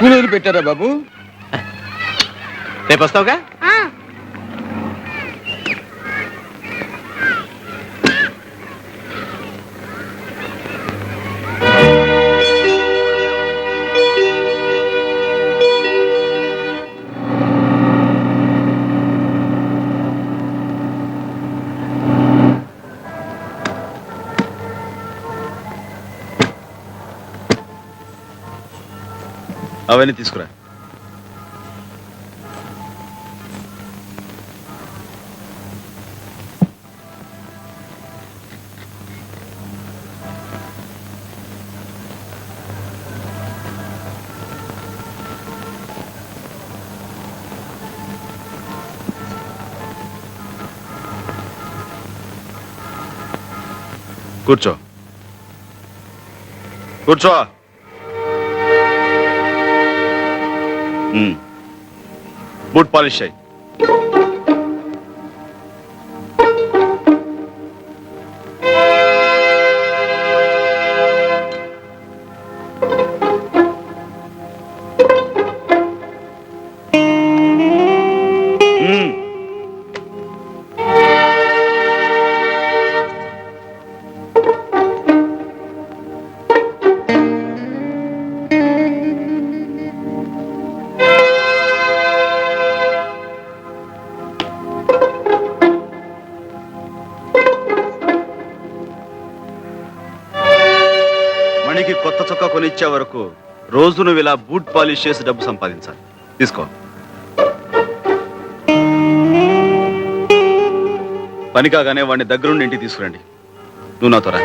కూలూరు పెట్టారా బాబు? రేపు వస్తావుగా? అవన్నీ తీసుకురా. కూర్చో కూర్చో. బూట్ పాలిష్ అయ్యి. మణికి కొత్త చొక్కా కొనిచ్చే వరకు రోజు నువ్వు ఇలా బూట్ పాలిష్ చేసి డబ్బు సంపాదించాలి. తీసుకో. పని కాగానే వాడిని దగ్గరుండి ఇంటికి తీసుకురండి. నువ్వు నాతో రా.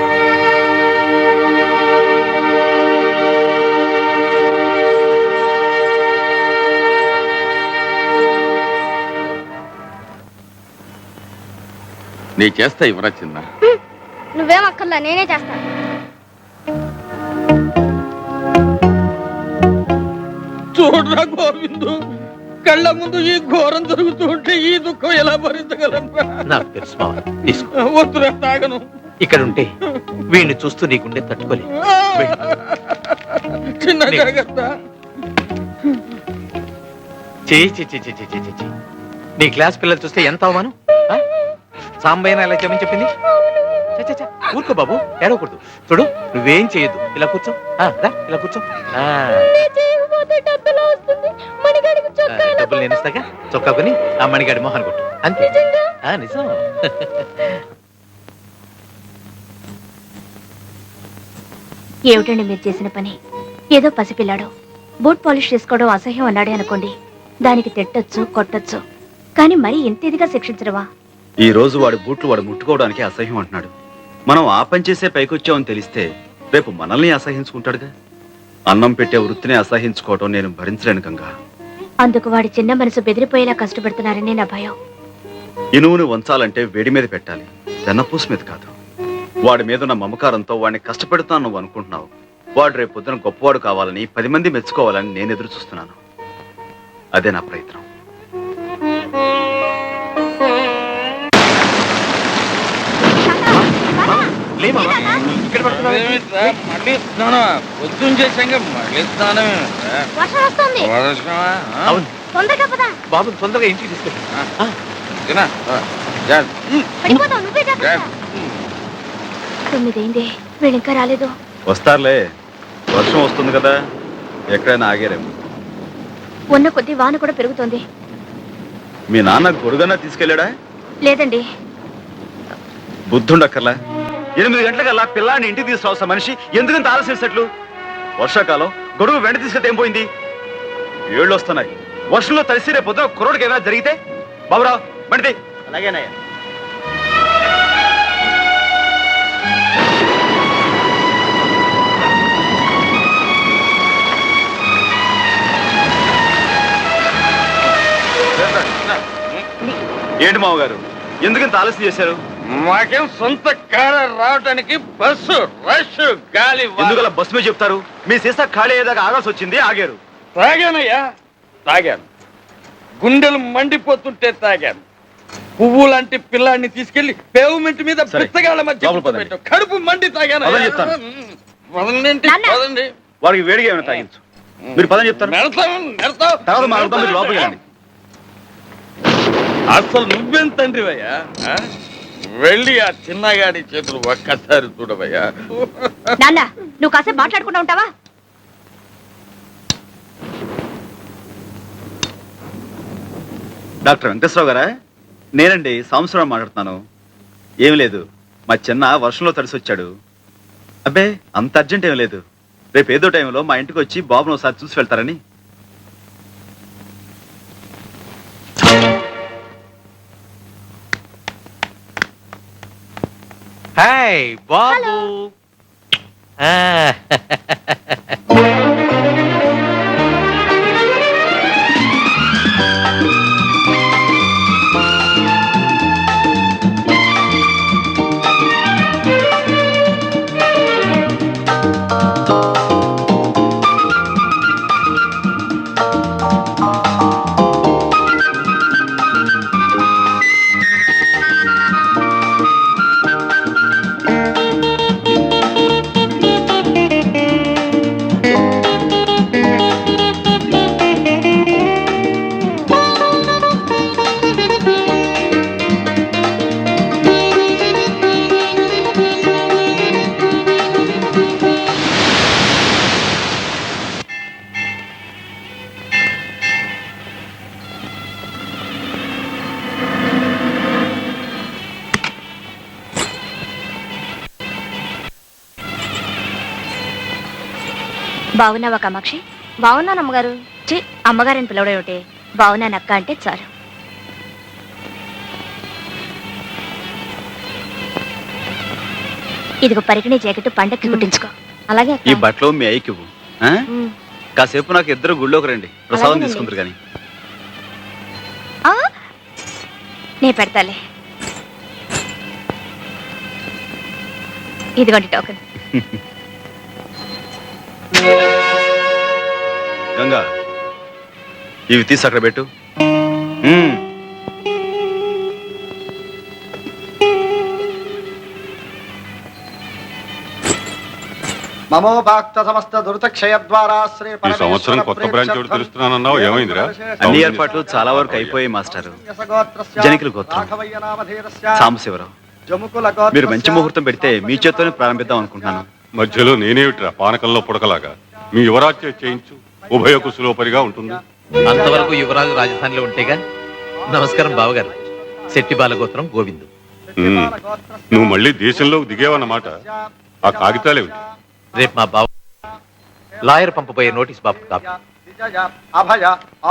నీ చేస్తా ఇవ్వరా చిన్న? నువ్వేం అక్కర్లా, నేనే చేస్తాను. చూడరా గోవిందు, కళ్ళ ముందు ఈ ఘోరం జరుగుతూ ఉంటే ఈ దుఃఖం ఎలా భరించగలను? నాకు తెలుసు మావ, తీసుకో. వద్దురా, తాగను. ఇక్కడ ఉంటే వీడిని చూస్తూ నీకుండే తట్టుకోలే. చిన్న జాగ్రత్త. నీ క్లాస్ పిల్లలు చూస్తే ఎంత అవమానం. సాంబయ్యన ఎలా చెప్పని చెప్పింది. ఊరుకో బాబు, ఏడవకూడదు. చూడు, నువ్వేం చేయొద్దు. ఇలా కూర్చో. ఇలా కూర్చో. డబ్బులు నేను ఇస్తాగా. చొక్కా కొని ఆ మణిగాడి మొహాన్ని కొట్టు. అంతే. నిజం. ఏమిటండి మీరు చేసిన పని? ఏదో పసిపిల్లాడు బూట్ పాలిష్ చేసుకోవడం అసహ్యం అన్నాడే అనుకోండి, దానికి తిట్టొచ్చు, కొట్టొచ్చు. కానీ మరీ ఇంత ఇదిగా శిక్షించడవా? ఈ రోజు వాడి బూట్లు వాడు ముట్టుకోవడానికి అసహ్యం అంటున్నాడు. మనం ఆ పని చేసే పైకొచ్చామని తెలిస్తే రేపు మనల్ని అసహించుకుంటాడుగా. అన్నం పెట్టే వృత్తిని అసహించుకోవటం నేను భరించలేను గంగా. అందుకు వాడి చిన్న మనసు బెదిరిపోయేలా కష్టపెడుతున్నారని నా భయం. ఇనువుని వంచాలంటే వేడి మీద పెట్టాలి, వెన్నపూసు మీద కాదు. వాడి మీద ఉన్న మమకారంతో వాడిని కష్టపెడుతాను నువ్వు అనుకుంటున్నావు. వాడు రేపు పొద్దున గొప్పవాడు కావాలని, 10 మంది మెచ్చుకోవాలని నేను ఎదురు చూస్తున్నాను. అదే నా ప్రయత్నం. మళ్ళీ స్నానం పొద్దున్న చేశాక మళ్ళీ స్నానం. బాబు తొందరగా ఇంటికి తీసుకెళ్ళి. 9 అయింది, వీళ్ళు ఇంకా రాలేదు. వస్తారులే, వర్షం వస్తుంది కదా, ఎక్కడైనా ఆగారేమో. ఉన్న కొద్ది వాన కూడా పెరుగుతోంది. మీ నాన్న గొడుగన్నా తీసుకెళ్ళాడా? లేదండి. బుద్ధుండక్కర్లా. 8 గంటలకల్లా పిల్లాన్ని ఇంటికి తీసుకురావలసిన మనిషి ఎందుకంత ఆలస్యం సెట్లు? వర్షాకాలం గొడుగు వెంట తీసుకెళ్తే ఏం పోయింది? ఏళ్ళు వస్తున్నాయి, వర్షంలో తడిసి రేపు పొద్దున కుర్రోడికి ఏమైనా జరిగితే? బాబురావు బండి. అలాగేనయ్యా. ఏంటి మామగారు, ఎందుకంత ఆలస్యం చేశారు? మాకేం సొంత కారు రావడానికి బస్సు రష్ గాలి. ఎందుకలా బస్సు మీద చెప్తారు? మీ సీసా ఖాళీ అయ్యేదాకా ఆగాల్సి వచ్చింది, ఆగారు. తాగానయ్యా, తాగాను. గుండెలు మండిపోతుంటే తాగాను. పువ్వు లాంటి పిల్లాన్ని తీసుకెళ్లి పేవ్మెంట్ మీద పిచ్చగాళ్ళ మధ్య కడుపు మండి తాగాను. వాడికి వేడిగా ఏమైనా తాగించు. మీరు పదని చెప్తారు నెడతావు తర్వాత మాట్లాడతాం, మీరు లోపలికి వెళ్ళండి. అసలు నువ్వేం తండ్రివయ్యా? వెళ్ళి ఆ చిన్నగాడి చేతులు ఒక్కసారి చూడవయ్యా. నాన్న నువ్వు కాసేపు మాట్లాడుకుంటూ ఉంటావా? డాక్టర్ వెంకటేశ్వరరావు గారా? నేనండి, సాంబశివరావు మాట్లాడుతున్నాను. ఏం లేదు, మా చిన్న వర్షంలో తడిసి వచ్చాడు. అబ్బే అంత అర్జెంట్ ఏం లేదు. రేపు ఏదో టైంలో మా ఇంటికి వచ్చి బాబును ఒకసారి చూసి వెళ్తారని. హాయ్ బాబు. ఆ, బాగున్నావా కామాక్షి? బాగున్నాను అమ్మగారు. చి అమ్మగారిని పిలవడం ఏమిటి? బాగున్నాను అక్క అంటే చాలు. ఇదిగో పరికిణి జాకెట్ పండక్కి కుట్టించుకో. అలాగే ఈ బట్టలు మీ అయ్యకి ఇవ్వు. ఆ? కాసేపు నాకు ఇద్దరు గుళ్ళోకి రండి, ప్రసాదం అలాగేనండి. తీసుకుంటారు కానీ. నే పెడతాలే. ఇదిగోండి టోకెన్. గంగా, ఇవి తీసి అక్కడ పెట్టు. మమో భక్త సమస్త దురితక్షయ ద్వారా శ్రీ ఈ సంవత్సరం కొత్త బ్రాంచ్ ఒకటి తెలుస్తున్నానన్నావు, ఏమైందిరా? అన్ని ఏర్పాట్లు చాలా వరకు అయిపోయాయి మాస్టారు. జనకుల గోత్రం సాంబశివరావు, మీరు మంచి ముహూర్తం పెడితే మీ చేత్తోనే ప్రారంభిద్దాం అనుకుంటున్నాను. మధ్యలో నేనేమిట్రా పానకంలో పుడకలాగా? మీ యువరాజ్యం చేయించు, ఉభయ కుశలోపరిగా ఉంటుంది. అంతవరకు యువరాజు రాజధానిలో ఉంటేగా. నమస్కారం బావగారు. శెట్టి బాలగోత్రం గోవిందు. నువ్వు మళ్ళీ దేశంలోకి దిగేవన్నమాట. ఆ కాగితాలేమిటి? రేపు మా బావ లాయర్ పంపబోయే నోటీస్ బాబు కాపీ. అభయ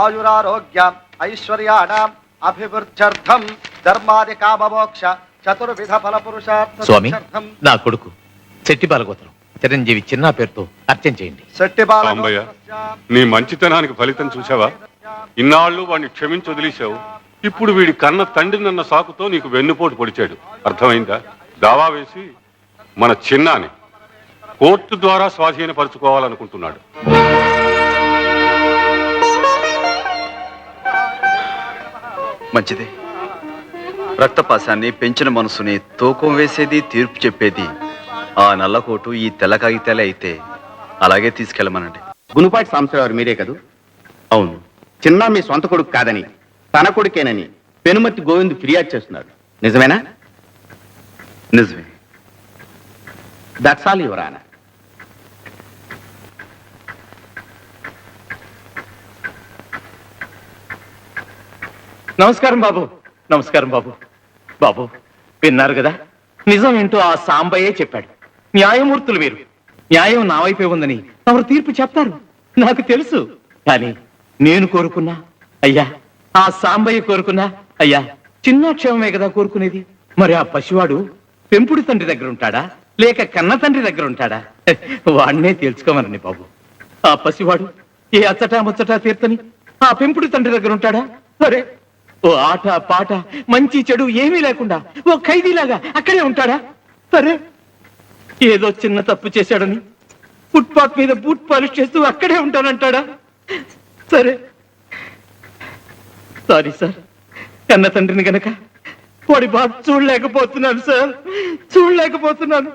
ఆయురారోగ్య ఐశ్వర్యాణం అభివృద్ధ్యర్థం ధర్మాది కామమోక్ష చతుర్విధ ఫల పురుషార్థ స్వామి, నా కొడుకు శెట్టి బాలగోత్రం చిరంజీవి చిన్న పేరుతో అర్చన చేయండి. శెట్టి సాంబయ్య, నీ మంచితనానికి ఫలితం చూసావా? ఇన్నాళ్ళు వాడిని క్షమించి వదిలేశావు. ఇప్పుడు వీడి కన్న తండ్రినన్న సాకుతో నీకు వెన్నుపోటు పొడిచాడు. అర్థమైందా? దావా వేసి మన చిన్నాని కోర్టు ద్వారా స్వాధీనపరుచుకోవాలనుకుంటున్నాడు. మంచిది. రక్తపాశాన్ని పెంచిన మనసుని తూకం వేసేది, తీర్పు చెప్పేది ఆ నల్లకోటు, ఈ తెల్ల కాగితాలే అయితే అలాగే తీసుకెళ్ళమనండి. గునుపాటి సాంబశివరావు మీరే కదూ? అవును. చిన్న మీ సొంత కొడుకు కాదని, తన కొడుకేనని పెనుమతి గోవింద్ ఫిర్యాదు చేస్తున్నాడు. నిజమేనా? నిజమే. That's all your honour. నమస్కారం బాబు. నమస్కారం బాబు. బాబు విన్నారు కదా, నిజం ఏంటో ఆ సాంబయ్యే చెప్పాడు. న్యాయమూర్తులు మీరు. న్యాయం నా వైపే ఉందని తమరు తీర్పు చెప్తారు, నాకు తెలుసు. కానీ నేను కోరుకున్నా అయ్యా, ఆ సాంబయ్య కోరుకున్నా అయ్యా, చిన్న క్షేమమే కదా కోరుకునేది. మరి ఆ పసివాడు పెంపుడు తండ్రి దగ్గర ఉంటాడా, లేక కన్న తండ్రి దగ్గర ఉంటాడా? వాడినే తెలుసుకోమనండి బాబు. ఆ పసివాడు ఏ అచ్చటా ముచ్చటా తీర్తని ఆ పెంపుడు తండ్రి దగ్గర ఉంటాడా? సరే, ఓ ఆట పాట మంచి చెడు ఏమీ లేకుండా ఓ ఖైదీలాగా అక్కడే ఉంటాడా? సరే, ఏదో చిన్న తప్పు చేశాడని ఫుట్పాత్ మీద బూట్ పాలిష్ చేస్తూ అక్కడే ఉంటానంటాడా? సరే, సారీ సార్, కన్న తండ్రిని గనక వాడి బాధ చూడలేకపోతున్నాను సార్, చూడలేకపోతున్నాను.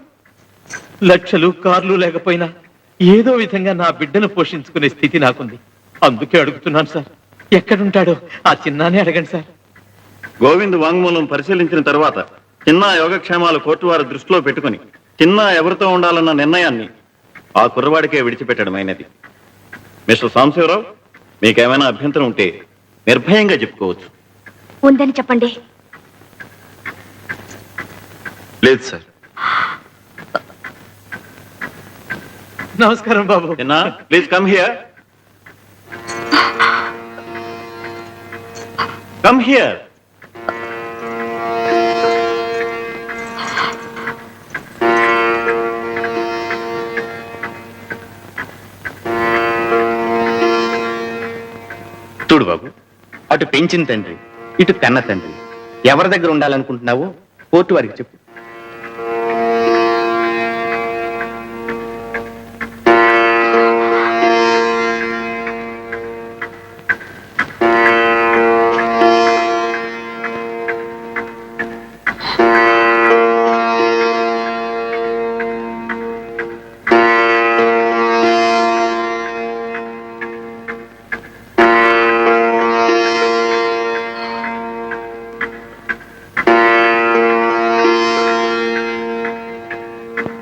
లక్షలు కార్లు లేకపోయినా ఏదో విధంగా నా బిడ్డను పోషించుకునే స్థితి నాకుంది. అందుకే అడుగుతున్నాను సార్. ఎక్కడుంటాడో ఆ చిన్నానే అడగండి సార్. గోవింద్ వాంగ్మూలం పరిశీలించిన తర్వాత చిన్న యోగక్షేమాలు కోర్టు వారి దృష్టిలో పెట్టుకుని చిన్న ఎవరితో ఉండాలన్న నిర్ణయాన్ని ఆ కుర్రవాడికే విడిచిపెట్టడమైనది. మిస్టర్ సాంబశివరావు, మీకేమైనా అభ్యంతరం ఉంటే నిర్భయంగా చెప్పుకోవచ్చు. ఉందని చెప్పండి. లేదు సార్. నమస్కారం బాబు. చిన్న, please come here. Come here. చూడు బాబు, అటు పెంచిన తండ్రి, ఇటు కన్న తండ్రి, ఎవరి దగ్గర ఉండాలనుకుంటున్నావో కోర్టు వారికి చెప్పు.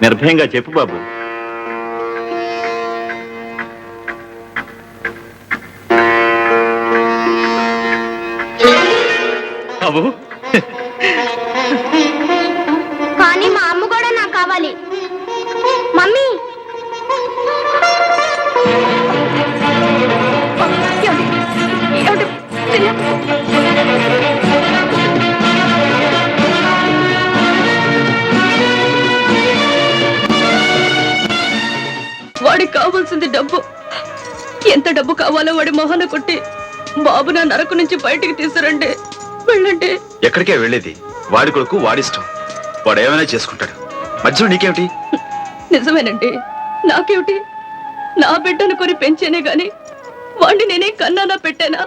నిర్భయంగా చెప్పు బాబు. బాబు, కానీ మా అమ్మ కూడా నాకు కావాలి. మమ్మీ, వాడికి కావాల్సింది డబ్బు. ఎంత డబ్బు కావాలో వాడి మొహాన కొట్టి బాబు నా నరకు నుంచి బయటికి తీసుకురండి. వెళ్ళండి. ఎక్కడికే వెళ్ళేది? వాడి కొడుకు వాడిష్టం. వాడు ఏమైనా చేసుకుంటాడు. మధ్యలో నీకేమిటి? నిజమేనండి, నాకేమిటి? నా బిడ్డను కొని పెంచేనే గాని వాణ్ణి నేనే కన్నానా పెట్టానా?